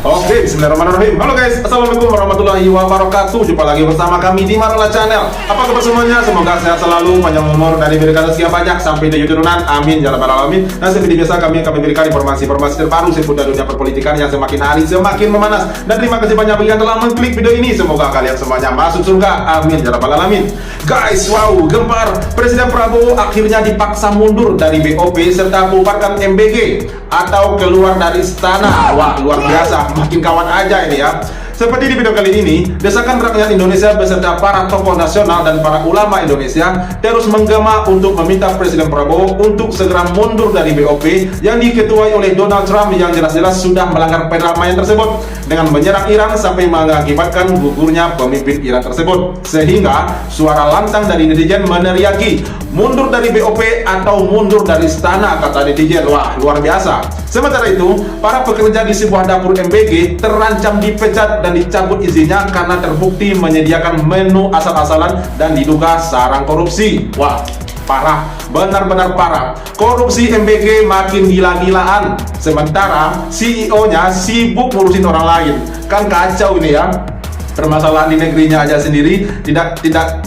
Oke, bismillahirrahmanirrahim. Halo guys, assalamualaikum warahmatullahi wabarakatuh. Jumpa lagi bersama kami di Marola Channel. Apa kabar semuanya? Semoga sehat selalu, panjang umur, dan diberikan rezeki yang banyak sampai di turunan. Amin ya rabbal alamin. Dan seperti biasa kami akan memberikan informasi-informasi terbaru seputar dunia perpolitikan yang semakin hari semakin memanas. Dan terima kasih banyak bagi yang telah mengklik video ini. Semoga kalian semuanya masuk surga. Amin ya rabbal alamin. Guys, wow, gempar. Presiden Prabowo akhirnya dipaksa mundur dari BOP serta bubarkan MBG atau keluar dari istana. Wah, luar biasa. Makin kawan aja ini ya. Seperti di video kali ini, desakan rakyat Indonesia beserta para tokoh nasional dan para ulama Indonesia terus menggema untuk meminta Presiden Prabowo untuk segera mundur dari BOP yang diketuai oleh Donald Trump yang jelas-jelas sudah melanggar perdamaian tersebut dengan menyerang Iran sampai mengakibatkan gugurnya pemimpin Iran tersebut. Sehingga suara lantang dari netizen meneriaki, mundur dari BOP atau mundur dari istana, kata netizen. Wah, luar biasa. Sementara itu, para pekerja di sebuah dapur MBG terancam dipecat dan dicabut izinnya karena terbukti menyediakan menu asal-asalan dan diduga sarang korupsi. Wah, parah, benar-benar parah. Korupsi MBG makin gila-gilaan, sementara CEO-nya sibuk ngurusin orang lain. Kan kacau ini ya. Permasalahan di negerinya aja sendiri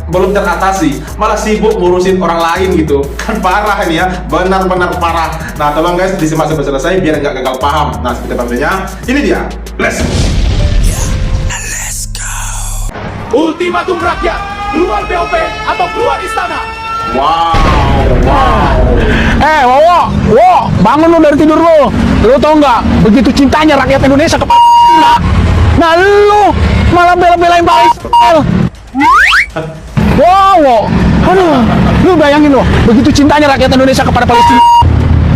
belum teratasi, malah sibuk ngurusin orang lain gitu. Kan parah ini ya, benar-benar parah. Nah, tolong guys disimak sampai selesai biar nggak gagal paham. Nah, seperti contohnya ini dia. Let's go. Ultimatum rakyat, keluar BOP atau keluar istana. Wow. Wowo, bangun lu dari tidur lu. Lu tau nggak, begitu cintanya rakyat Indonesia kepada nah lu malah bela-belain Pak Israel. Wow, aduh, lu bayangin loh, begitu cintanya rakyat Indonesia kepada Palestina.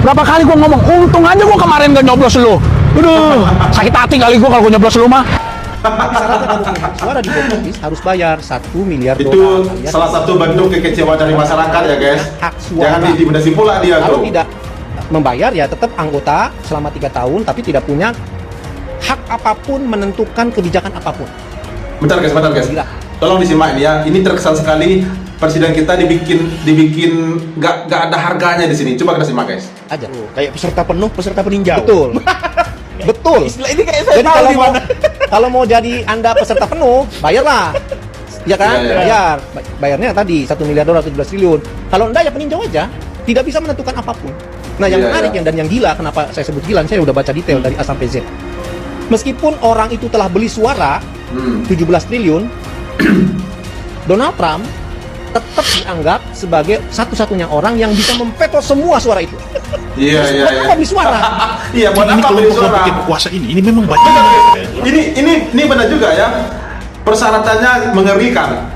Berapa kali gua ngomong, untung aja gua kemarin gak nyoblos lu. Aduh, sakit hati kali gua kalau gua nyoblos lu mah. Suara di box office harus bayar 1 miliar Itu dolar. salah satu bentuk kekecewaan dari masyarakat ya guys. Hak suara. Jangan diintimidasi pula dia Kalau tuh. tidak membayar ya tetap anggota selama 3 tahun tapi tidak punya hak apapun menentukan kebijakan apapun. Bentar guys. Gila. Tolong disimak ini ya. Ini terkesan sekali presiden kita dibikin nggak ada harganya di sini. Coba kita simak guys. Aja. Kayak peserta penuh, peserta peninjau. Betul. Betul. Istilah ini kayak saya Jadi tahu kalau di mau mana. kalau mau jadi Anda peserta penuh, bayarlah. Ya kan? Iya. Bayar. Bayarnya tadi 1 miliar dolar 17 triliun. Kalau Anda ya peninjau aja, tidak bisa menentukan apapun. Nah, yang Iya, menarik iya. dan yang gila, kenapa saya sebut gila, saya udah baca detail dari A sampai Z. Meskipun orang itu telah beli suara 17 triliun, Donald Trump tetap dianggap sebagai satu-satunya orang yang bisa memveto semua suara itu. Iya. Buat apa beli suara? Iya, buat apa beli suara? Puasa ini memang banyak. Ini benar juga ya. Persyaratannya mengerikan.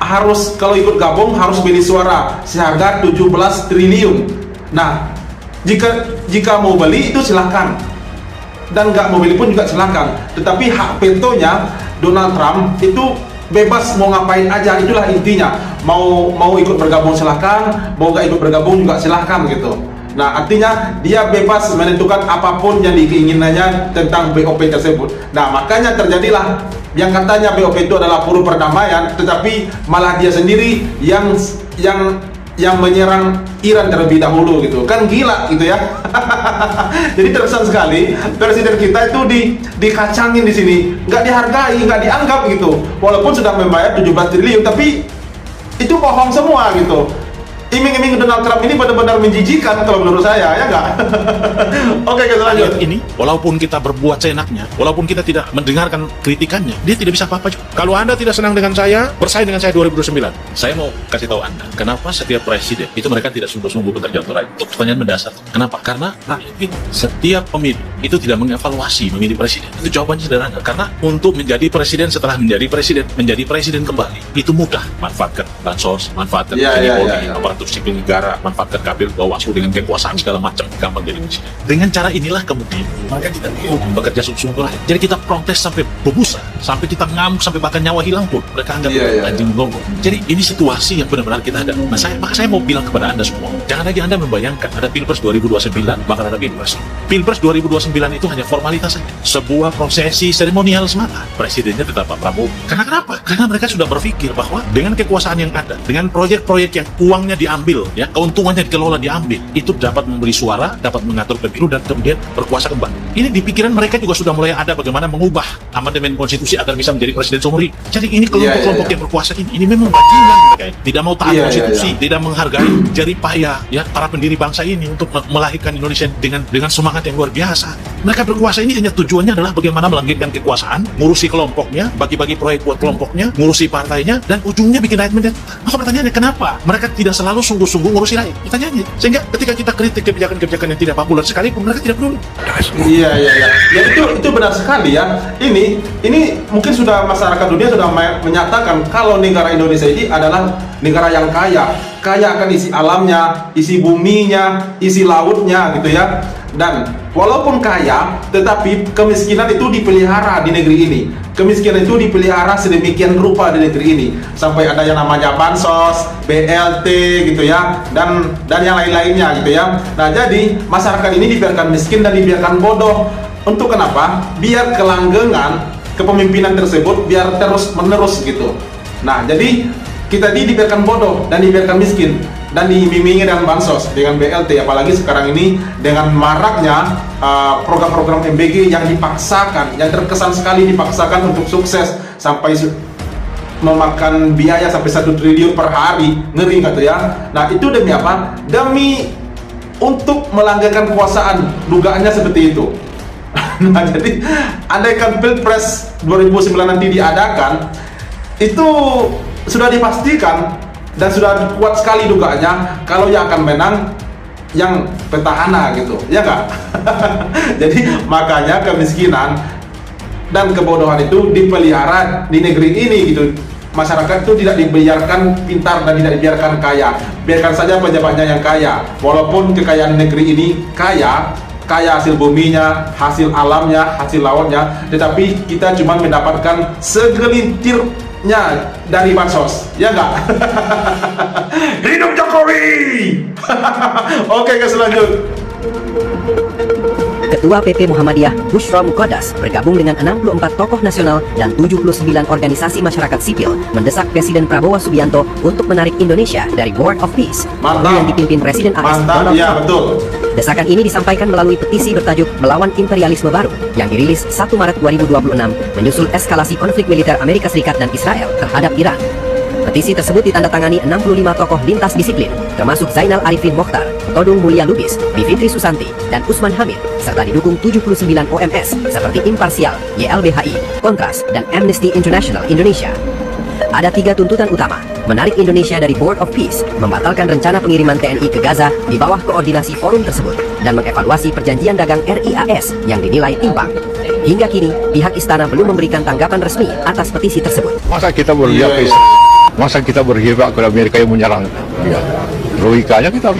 Harus kalau ikut gabung harus beli suara seharga 17 triliun. Nah, jika mau beli itu silahkan. Dan nggak mau beli pun juga silahkan. Tetapi hak vetonya Donald Trump itu bebas mau ngapain aja, itulah intinya. Mau ikut bergabung silahkan, mau nggak ikut bergabung juga silahkan gitu. Nah, artinya dia bebas menentukan apapun yang diinginannya tentang BOP tersebut. Nah, makanya terjadilah yang katanya BOP itu adalah buruh perdamaian, tetapi malah dia sendiri yang menyerang Iran terlebih dahulu gitu. Kan gila gitu ya. Jadi terkesan sekali presiden kita itu dikacangin di sini, nggak dihargai, nggak dianggap gitu. Walaupun sudah membayar 17 triliun, tapi itu bohong semua gitu. Iming-iming Donald Trump ini benar-benar menjijikan kalau menurut saya, ya nggak? Oke, kita lanjut. Ini, walaupun kita berbuat seenaknya, walaupun kita tidak mendengarkan kritikannya, dia tidak bisa apa-apa juga. Kalau Anda tidak senang dengan saya, bersaing dengan saya 2029. Saya mau kasih tahu Anda, kenapa setiap presiden itu mereka tidak sungguh-sungguh bekerja untuk rakyat? Itu pertanyaan mendasar. Kenapa? Karena rakyat itu, setiap pemilu itu tidak mengevaluasi memilih presiden. Itu jawabannya sederhana. Karena untuk menjadi presiden setelah menjadi presiden kembali, itu mudah. Manfaatkan bansos, manfaatkan aparatur sipil negara, manfaatkan kabel Bawaslu dengan kekuasaan segala macam, gampang jadi presiden. Dengan cara inilah kemudian mereka tidak bekerja sungguh-sungguh. Jadi kita protes sampai berbusa, sampai kita ngamuk, sampai bahkan nyawa hilang pun mereka anggap anjing gonggong. Jadi ini situasi yang benar-benar kita ada. Nah, maka saya mau bilang kepada Anda semua, jangan lagi Anda membayangkan ada Pilpres 2029 bakal ada Pilpres. Pilpres 2029 itu hanya formalitas saja, sebuah prosesi seremonial semata. Presidennya tetap Pak Prabowo. Karena kenapa? Karena mereka sudah berpikir bahwa dengan kekuasaan yang ada, dengan proyek-proyek yang uangnya diambil, ya keuntungannya dikelola diambil, itu dapat memberi suara, dapat mengatur pemilu dan kemudian berkuasa kembali. Ini di pikiran mereka juga sudah mulai ada bagaimana mengubah amandemen konstitusi agar bisa menjadi presiden seumur hidup. Jadi ini kelompok-kelompok yang berkuasa ini memang bajingan mereka ini. Tidak mau taat konstitusi, tidak menghargai jerih payah ya para pendiri bangsa ini untuk melahirkan Indonesia dengan semangat yang luar biasa. Mereka berkuasa ini hanya tujuannya adalah bagaimana melanggengkan kekuasaan, ngurusi kelompoknya, bagi-bagi proyek buat kelompoknya, ngurusi partainya, dan ujungnya bikin rakyat menjadi. Maka pertanyaannya kenapa mereka tidak selalu sungguh-sungguh ngurusi rakyat? Pertanyaannya, sehingga ketika kita kritik kebijakan-kebijakan yang tidak populer sekalipun mereka tidak peduli. Iya. Ya itu benar sekali ya. Ini mungkin sudah masyarakat dunia sudah menyatakan kalau negara Indonesia ini adalah negara yang kaya akan isi alamnya, isi buminya, isi lautnya gitu ya. Dan walaupun kaya, tetapi kemiskinan itu dipelihara di negeri ini. Kemiskinan itu dipelihara sedemikian rupa di negeri ini. Sampai ada yang namanya bansos, BLT gitu ya, dan yang lain-lainnya gitu ya. Nah, jadi masyarakat ini dibiarkan miskin dan dibiarkan bodoh. Untuk kenapa? Biar kelanggengan kepemimpinan tersebut biar terus-menerus gitu. Nah, jadi kita dibiarkan bodoh dan dibiarkan miskin dan diiming-imingi dengan bansos, dengan BLT, apalagi sekarang ini dengan maraknya program-program MBG yang dipaksakan, yang terkesan sekali dipaksakan untuk sukses sampai memakan biaya sampai 1 triliun per hari, ngeri nggak tuh ya? Nah, itu demi apa? Demi untuk melanggengkan kekuasaan, dugaannya seperti itu. Nah, jadi andaikan Pilpres 2009 nanti diadakan, itu sudah dipastikan dan sudah kuat sekali dugaannya kalau yang akan menang yang petahana gitu, ya nggak? Jadi makanya kemiskinan dan kebodohan itu dipelihara di negeri ini gitu. Masyarakat itu tidak dibiarkan pintar dan tidak dibiarkan kaya. Biarkan saja pejabatnya yang kaya. Walaupun kekayaan negeri ini kaya hasil buminya, hasil alamnya, hasil lautnya, tetapi kita cuma mendapatkan segelintirnya dari bansos, ya nggak? Hidup Jokowi! Oke, guys, lanjut. Ketua PP Muhammadiyah Bushrom Qodas bergabung dengan 64 tokoh nasional dan 79 organisasi masyarakat sipil mendesak Presiden Prabowo Subianto untuk menarik Indonesia dari Board of Peace yang dipimpin Presiden AS Donald ya, Trump. betul. Desakan ini disampaikan melalui petisi bertajuk Melawan Imperialisme Baru yang dirilis 1 Maret 2026 menyusul eskalasi konflik militer Amerika Serikat dan Israel terhadap Iran. Petisi tersebut ditandatangani 65 tokoh lintas disiplin, termasuk Zainal Arifin Mokhtar, Todung Mulia Lubis, Bivitri Susanti, dan Usman Hamid, serta didukung 79 OMS seperti Imparsial, YLBHI, Kontras, dan Amnesty International Indonesia. Ada 3 tuntutan utama: menarik Indonesia dari Board of Peace, membatalkan rencana pengiriman TNI ke Gaza di bawah koordinasi forum tersebut, dan mengevaluasi perjanjian dagang RIAS yang dinilai timpang. Hingga kini, pihak istana belum memberikan tanggapan resmi atas petisi tersebut. Masa kita berpihak ke Masa kita berpihak ke Amerika yang menyerang dia? Logikanya kita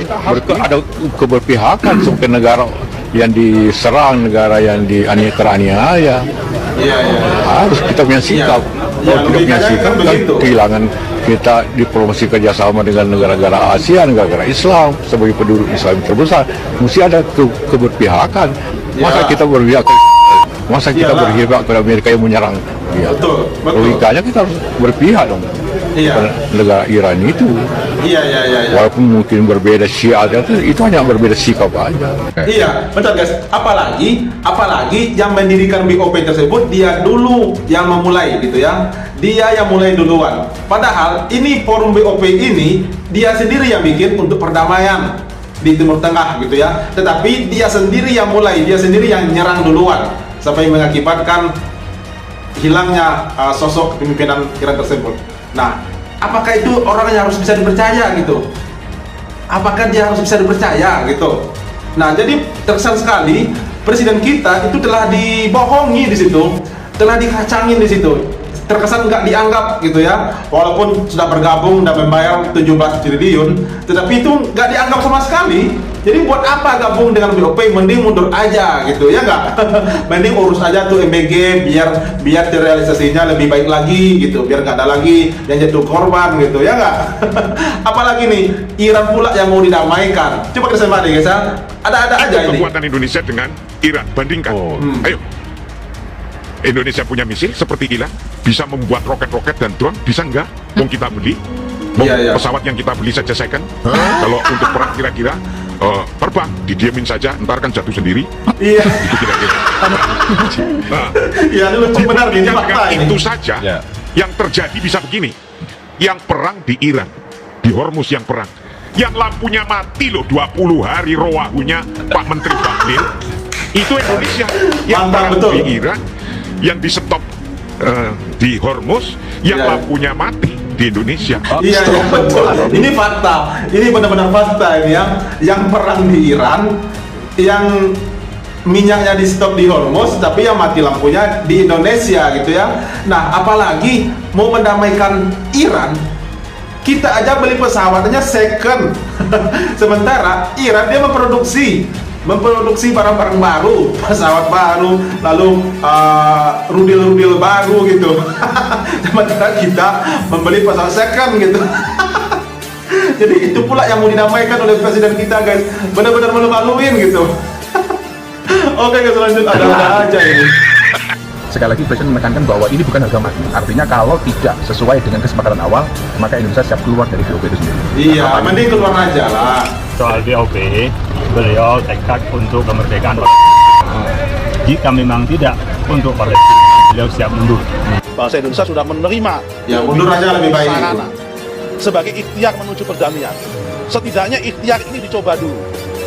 ada keberpihakan ke negara yang diserang, negara yang teraniaya. Iya. Harus kita punya sikap. Kalau tidak punya sikap, kan kehilangan kita diplomasi kerjasama dengan negara-negara Asia, negara-negara Islam sebagai penduduk Islam terbesar. Mesti ada keberpihakan. Masa kita berpihak ke Amerika yang menyerang dia? Betul. Logikanya kita harus berpihak dong. Negara Iran itu. Iya. Walaupun mungkin berbeda syiat, itu hanya berbeda sikap aja. Iya, betul guys. Apalagi yang mendirikan BOP tersebut dia dulu yang memulai gitu ya. Dia yang mulai duluan. Padahal ini forum BOP ini dia sendiri yang bikin untuk perdamaian di Timur Tengah gitu ya. Tetapi dia sendiri yang mulai, dia sendiri yang nyerang duluan sampai mengakibatkan hilangnya sosok kepemimpinan Iran tersebut. Nah, apakah itu orang yang harus bisa dipercaya gitu? Apakah dia harus bisa dipercaya gitu? Nah, jadi terkesan sekali presiden kita itu telah dibohongi di situ, telah dikacangin di situ. Terkesan nggak dianggap gitu ya, walaupun sudah bergabung dan membayar 17 triliun, tetapi itu nggak dianggap sama sekali. Jadi buat apa gabung dengan BOP? Mending mundur aja gitu ya nggak? Mending urus aja tuh MBG biar terrealisasinya lebih baik lagi gitu, biar nggak ada lagi yang jatuh korban gitu ya nggak? Apalagi nih Iran pula yang mau didamaikan. Coba kita sama deh guys ya, ada aja ini. Kekuatan Indonesia dengan Iran bandingkan. Ayo. Indonesia punya misil seperti Iran, bisa membuat roket-roket dan drone, bisa enggak? Wong kita beli. Iya. Pesawat yang kita beli saja second. Kalau untuk perang kira-kira terbang, didiemin saja, ntar kan jatuh sendiri. Iya. Itu kira-kira. Nah, Iya, ini lucu benar ini dengan fakta ini. itu saja yang terjadi bisa begini. Yang perang di Iran, di Hormuz yang perang, yang lampunya mati loh 20 hari rowahunya Pak Menteri Bahlil. Itu Indonesia yang Mantap, perang betul. di Iran, yang di stop di Hormuz, yang Iya. lampunya mati di Indonesia. Iya, betul. Ini fakta. Ini benar-benar fakta ini yang perang di Iran, yang minyaknya di stop di Hormuz, tapi yang mati lampunya di Indonesia gitu ya. Nah, apalagi mau mendamaikan Iran, kita aja beli pesawatnya second. Sementara Iran dia memproduksi barang-barang baru, pesawat baru, lalu rudil-rudil baru gitu. Sementara kita membeli pesawat second gitu. Jadi itu pula yang mau dinamaikan oleh presiden kita, guys. Benar-benar malu-maluin gitu. Oke guys, lanjut, ada aja ini. Sekali lagi Presiden menekankan bahwa ini bukan harga mati. Artinya kalau tidak sesuai dengan kesepakatan awal, maka Indonesia siap keluar dari BOP itu sendiri. Iya, mending keluar aja lah. Soal BOP, beliau tekad untuk kemerdekaan. Jika memang tidak untuk Palestina, beliau siap mundur. Bangsa Indonesia sudah menerima Ya, mundur aja lebih baik. sarana sebagai ikhtiar menuju perdamaian. Setidaknya ikhtiar ini dicoba dulu.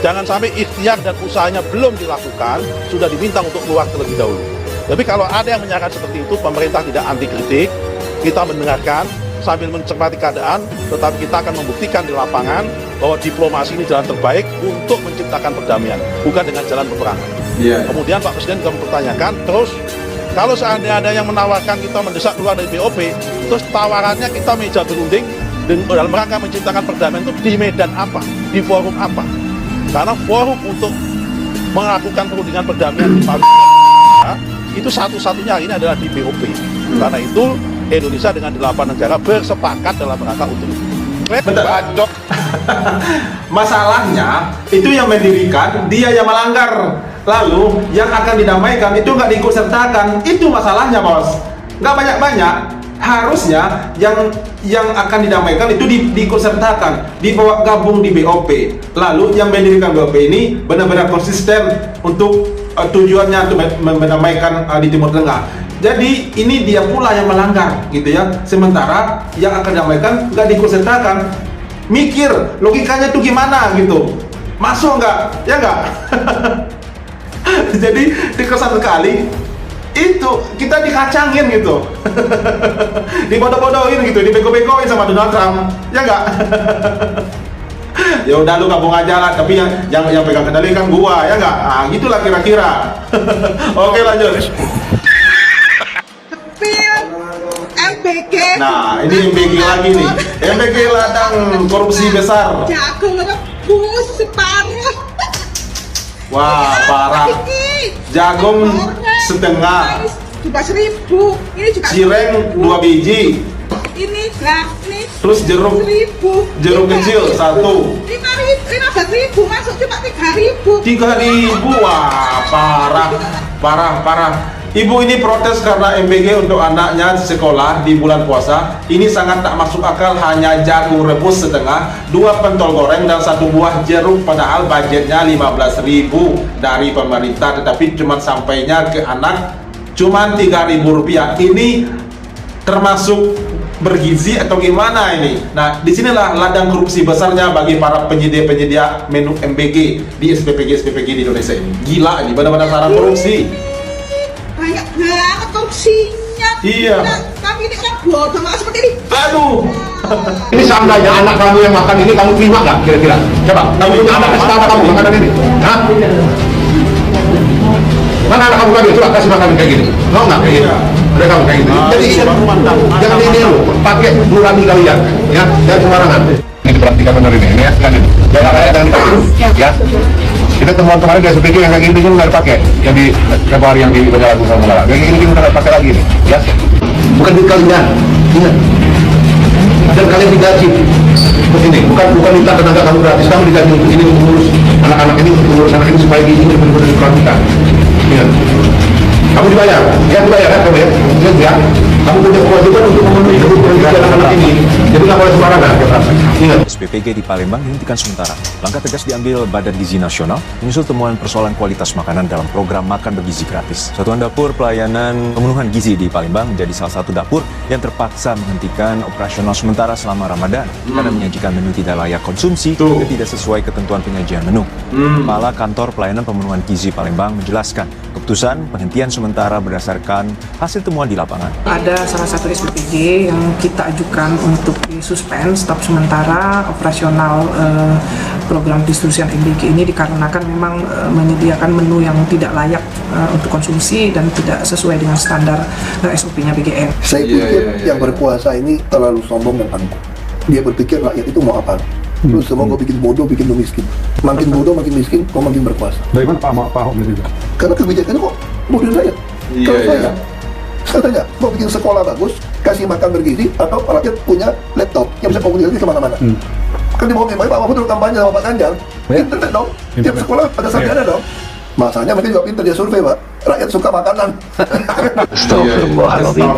Jangan sampai ikhtiar dan usahanya belum dilakukan, sudah diminta untuk keluar terlebih dahulu. Tapi kalau ada yang menyatakan seperti itu, pemerintah tidak anti kritik, kita mendengarkan sambil mencermati keadaan, tetapi kita akan membuktikan di lapangan bahwa diplomasi ini jalan terbaik untuk menciptakan perdamaian, bukan dengan jalan peperangan. Iya. Kemudian Pak Presiden juga mempertanyakan, terus kalau seandainya ada yang menawarkan kita mendesak keluar dari BOP, terus tawarannya kita meja berunding dalam rangka menciptakan perdamaian itu di medan apa, di forum apa? Karena forum untuk melakukan perundingan perdamaian di Palestina itu satu-satunya hari ini adalah di BOP. Karena itu Indonesia dengan 8 negara bersepakat dalam rangka untuk itu. Bentar. Masalahnya itu yang mendirikan, dia yang melanggar. Lalu yang akan didamaikan itu nggak diikut sertakan. Itu masalahnya, bos. Nggak banyak-banyak. Harusnya yang akan didamaikan itu diikut sertakan, dibawa gabung di BOP. Lalu yang mendirikan BOP ini benar-benar konsisten untuk tujuannya untuk mendamaikan di Timur Tengah. Jadi ini dia pula yang melanggar gitu ya. Sementara yang akan didamaikan nggak diikut sertakan. Mikir logikanya tuh gimana gitu. Masuk nggak? Ya nggak? Jadi dikesan sekali itu kita dikacangin gitu. Dibodoh-bodohin gitu, dibego-begoin sama Donald Trump. Ya nggak? Ya udah lu gabung aja lah, tapi yang pegang kendali kan gua, ya nggak? Ah, gitulah kira-kira. Oke, lanjut. MBG. Nah, ini MBG lagi nih. MBG ladang korupsi besar. Jagung rebus separuh. Wah, parah. Jagung setengah. Juga 1.000. Ini juga Cireng 2 biji. Ini lah, ini. Terus jeruk 1.000. jeruk kecil 1. 15.000 masuk cuma 3.000. 3.000. Wah, parah. Ibu ini protes karena MBG untuk anaknya sekolah di bulan puasa. Ini sangat tak masuk akal, hanya jagung rebus setengah, 2 pentol goreng dan 1 buah jeruk, padahal budgetnya 15.000 dari pemerintah, tetapi cuma sampainya ke anak cuma 3.000 rupiah. Ini termasuk bergizi atau gimana ini? Nah, disinilah ladang korupsi besarnya bagi para penyedia menu MBG di SPPG di Indonesia ini. Gila ini, benar-benar sarang korupsi. Banyak banget korupsinya. Iya. Tapi ini kan bodoh nggak seperti ini. Aduh. Ini seandainya anak kamu yang makan ini, kamu terima nggak kira-kira? Coba, kamu punya anak, kasih anak kamu makanan ini. Hah? Mana anak kamu tadi? Coba kasih makanan kayak gini. Mau nggak kayak gini? Udah kamu kayak gini. Jadi jangan ini lu, pakai nurani kalian, ya, jangan sembarangan. Ini diperhatikan benar ini, ya, kan ini. Jangan kayak dan ya. Kita temuan kemarin dari SPG yang kayak gini nggak dipakai, yang di Februari yang di Bandara Gunung Mengala. Yang ini kita nggak pakai lagi nih, ya. Bukan duit kalian, ingat. Dan kalian digaji seperti ini, bukan minta tenaga kamu gratis, kamu digaji untuk ini, untuk mengurus anak-anak ini, untuk mengurus anak ini supaya ini benar-benar diperhatikan. Ingat, kamu dibayar, ya dibayar kan kamu ya, ingat ya. Kamu punya kewajiban untuk memenuhi kebutuhan anak-anak ini. Jadi nggak boleh sembarangan. Ingat. SPPG di Palembang dihentikan sementara. Langkah tegas diambil Badan Gizi Nasional menyusul temuan persoalan kualitas makanan dalam program makan bergizi gratis. Satuan Dapur Pelayanan Pemenuhan Gizi di Palembang menjadi salah satu dapur yang terpaksa menghentikan operasional sementara selama Ramadan karena menyajikan menu tidak layak konsumsi dan tidak sesuai ketentuan penyajian menu. Kepala Kantor Pelayanan Pemenuhan Gizi Palembang menjelaskan keputusan penghentian sementara berdasarkan hasil temuan di lapangan. Ada salah satu SPPG yang kita ajukan untuk disuspend stop sementara operasional program distribusian MBG ini dikarenakan memang menyediakan menu yang tidak layak untuk konsumsi dan tidak sesuai dengan standar SOP-nya BGN. Saya pikir yang berkuasa ini terlalu sombong dan angkuh. Dia berpikir rakyat itu mau apa? Terus semua kau bikin bodoh, bikin lu miskin. Makin bodoh, makin miskin, kau makin berkuasa. Bagaimana Pak Ahok juga? Karena kebijakannya kok bodohin rakyat. Kalau saya tanya, mau bikin sekolah bagus, kasih makan bergizi, atau rakyat punya laptop yang bisa komunikasi kemana-mana. Kan di bawah Pak Mahfud dulu kampanye sama Pak Ganjar, internet dong, tiap sekolah ada sarjana dong. Masanya mereka juga pintar, dia survei Pak, rakyat suka makanan. Astagfirullahaladzim.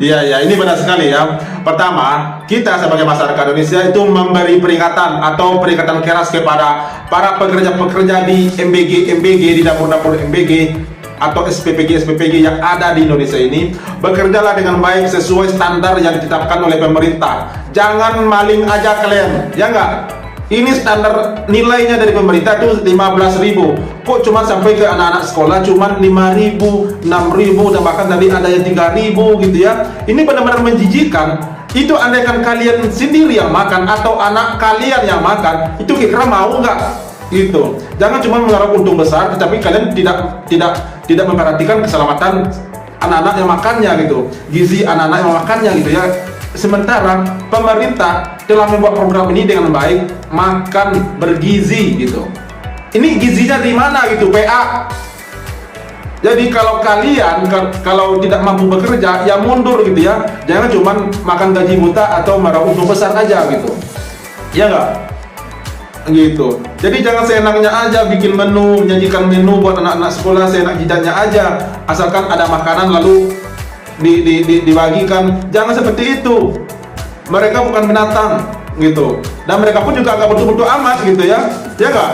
Iya, ini benar sekali ya. Pertama, kita sebagai masyarakat Indonesia itu memberi peringatan atau peringatan keras kepada para pekerja-pekerja di MBG di dapur-dapur MBG atau SPPG yang ada di Indonesia ini. Bekerjalah dengan baik sesuai standar yang ditetapkan oleh pemerintah. Jangan maling aja kalian, ya enggak? Ini standar nilainya dari pemerintah itu 15.000. Kok cuma sampai ke anak-anak sekolah cuma 5.000, 6.000 dan bahkan tadi ada yang 3.000 gitu ya. Ini benar-benar menjijikkan. Itu andaikan kalian sendiri yang makan atau anak kalian yang makan, itu kira-kira mau nggak? Gitu. Jangan cuma mengharap untung besar, tetapi kalian tidak memperhatikan keselamatan anak-anak yang makannya gitu, gizi anak-anak yang makannya gitu ya. Sementara pemerintah telah membuat program ini dengan baik, makan bergizi gitu. Ini gizinya di mana gitu, PA. Jadi kalau kalian kalau tidak mampu bekerja, ya mundur gitu ya. Jangan cuma makan gaji buta atau meraup untung besar aja gitu. Ya enggak? Gitu. Jadi jangan seenaknya aja bikin menu, menyajikan menu buat anak-anak sekolah seenak jidatnya aja. Asalkan ada makanan lalu dibagikan. Jangan seperti itu. Mereka bukan binatang gitu. Dan mereka pun juga agak betul-betul amat gitu ya. Ya enggak?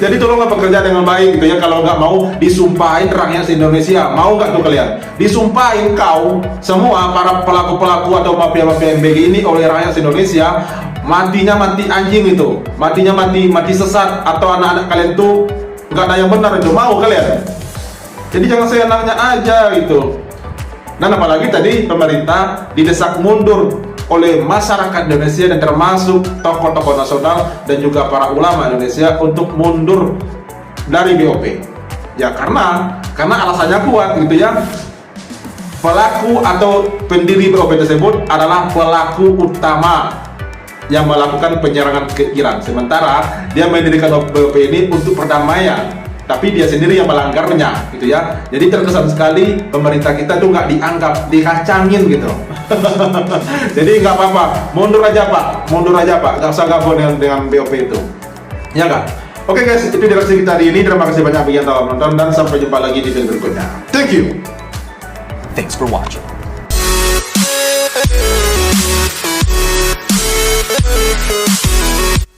Jadi tolonglah bekerja dengan baik gitu ya. Kalau nggak mau disumpahin rakyat Indonesia, mau nggak tuh kalian? Disumpahin kau semua para pelaku-pelaku atau mafia-mafia MBG ini oleh rakyat Indonesia, matinya mati anjing itu, matinya mati sesat, atau anak-anak kalian tuh nggak ada yang benar itu, mau kalian? Jadi jangan seenaknya aja gitu. Dan apalagi tadi pemerintah didesak mundur oleh masyarakat Indonesia dan termasuk tokoh-tokoh nasional dan juga para ulama Indonesia untuk mundur dari BOP. Ya karena alasannya kuat gitu ya. Pelaku atau pendiri BOP tersebut adalah pelaku utama yang melakukan penyerangan ke Iran. Sementara dia mendirikan BOP ini untuk perdamaian, tapi dia sendiri yang melanggarnya gitu ya. Jadi terkesan sekali pemerintah kita tuh nggak dianggap, dikacangin gitu. Jadi nggak apa-apa, mundur aja Pak, nggak usah gabung dengan BOP itu, ya nggak? Oke guys, itu direksi kita hari ini. Terima kasih banyak bagi yang telah menonton dan sampai jumpa lagi di video berikutnya. Thank you. Thanks for watching.